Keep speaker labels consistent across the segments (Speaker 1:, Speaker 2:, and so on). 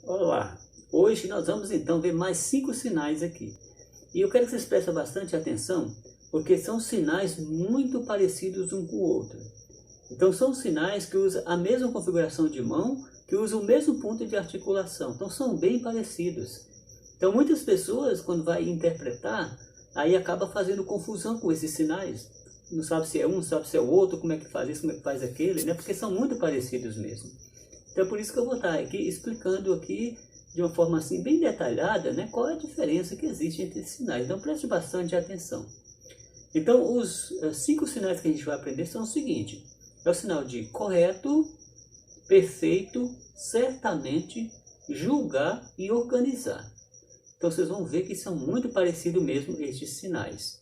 Speaker 1: Olá, hoje nós vamos então ver mais 5 sinais aqui. E eu quero que vocês prestem bastante atenção, porque são sinais muito parecidos um com o outro. Então são sinais que usam a mesma configuração de mão, que usam o mesmo ponto de articulação. Então são bem parecidos. Então muitas pessoas, quando vai interpretar, aí acaba fazendo confusão com esses sinais. Não sabe se é um, não sabe se é o outro, como é que faz isso, como é que faz aquele, né? Porque são muito parecidos mesmo. Então é por isso que eu vou estar aqui explicando aqui de uma forma assim bem detalhada, né, qual é a diferença que existe entre esses sinais. Então preste bastante atenção. Então os 5 sinais que a gente vai aprender são o seguinte: é o sinal de correto, perfeito, certamente, julgar e organizar. Então vocês vão ver que são muito parecidos mesmo estes sinais.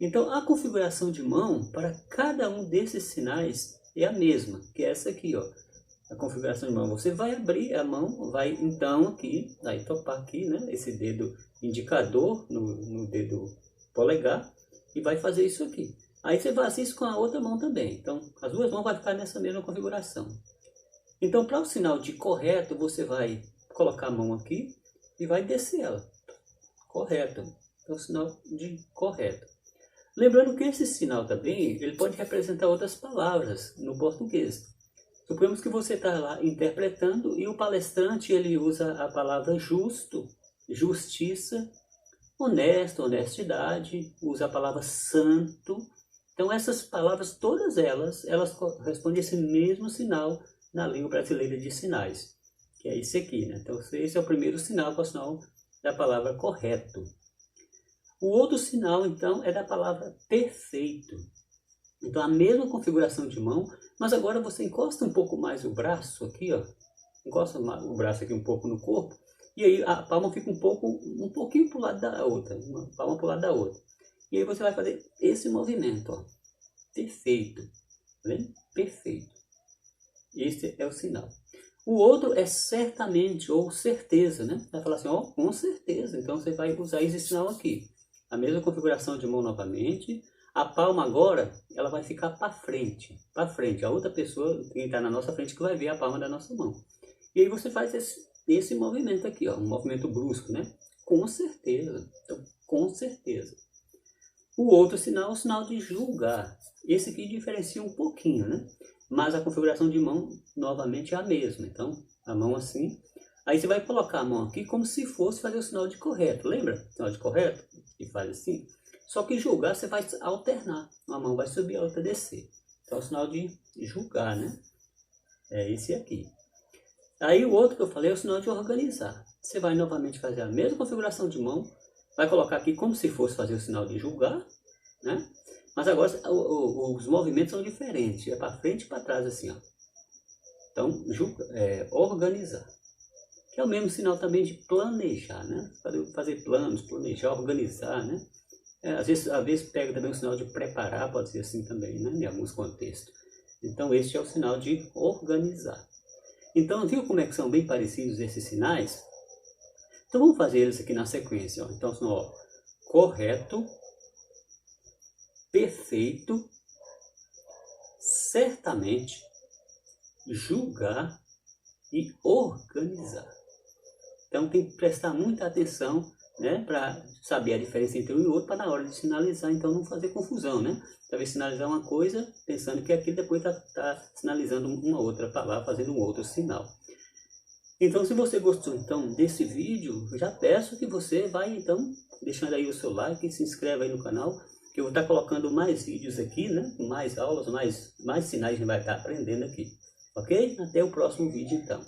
Speaker 1: Então a configuração de mão para cada um desses sinais é a mesma, que é essa aqui, ó. A configuração de mão, você vai abrir a mão, vai então aqui, vai topar aqui, né, esse dedo indicador no dedo polegar e vai fazer isso aqui. Aí você faz isso com a outra mão também. Então as duas mãos vão ficar nessa mesma configuração. Então para o sinal de correto, você vai colocar a mão aqui e vai descer ela. Correto. Então o sinal de correto. Lembrando que esse sinal também, ele pode representar outras palavras no português. Suponhamos que você está lá interpretando e o palestrante ele usa a palavra justo, justiça, honesto, honestidade, usa a palavra santo. Então essas palavras, todas elas correspondem a esse mesmo sinal na língua brasileira de sinais, que é esse aqui, né? Então esse é o primeiro sinal, que é o sinal da palavra correto. O outro sinal, então, é da palavra perfeito. Então a mesma configuração de mão, mas agora você encosta um pouco mais o braço aqui, ó. Encosta o braço aqui um pouco no corpo, e aí a palma fica um pouquinho para o lado da outra, uma palma para o lado da outra. E aí você vai fazer esse movimento, ó. Perfeito. Tá vendo? Perfeito. Esse é o sinal. O outro é certamente ou certeza, né? Vai falar assim, ó, com certeza. Então você vai usar esse sinal aqui. A mesma configuração de mão novamente. A palma agora, ela vai ficar para frente, para frente. A outra pessoa, quem está na nossa frente, que vai ver a palma da nossa mão. E aí você faz esse movimento aqui, ó, um movimento brusco, né? Com certeza. Então, com certeza. O outro sinal é o sinal de julgar. Esse aqui diferencia um pouquinho, né? Mas a configuração de mão, novamente, é a mesma. Então, a mão assim. Aí você vai colocar a mão aqui como se fosse fazer o sinal de correto. Lembra? O sinal de correto? E faz assim. Só que julgar você vai alternar. Uma mão vai subir, a outra descer. Então é o sinal de julgar, né? É esse aqui. Aí o outro que eu falei é o sinal de organizar. Você vai novamente fazer a mesma configuração de mão. Vai colocar aqui como se fosse fazer o sinal de julgar, né? Mas agora os movimentos são diferentes. É para frente e para trás assim, ó. Então, organizar. Que é o mesmo sinal também de planejar, né? Fazer planos, planejar, organizar, né? Às vezes pega também o sinal de preparar, pode ser assim também, né? Em alguns contextos. Então este é o sinal de organizar. Então viu como é que são bem parecidos esses sinais? Então vamos fazer eles aqui na sequência. Ó. Então são, ó, correto, perfeito, certamente, julgar e organizar. Então tem que prestar muita atenção, né, para saber a diferença entre um e outro, para na hora de sinalizar, então não fazer confusão, né? Talvez sinalizar uma coisa, pensando que aquilo depois está sinalizando uma outra palavra, fazendo um outro sinal. Então se você gostou então desse vídeo, eu já peço que você vai então deixando aí o seu like e se inscreva aí no canal, que eu vou estar colocando mais vídeos aqui, né? Mais aulas, mais sinais que a gente vai estar aprendendo aqui. Ok? Até o próximo vídeo então.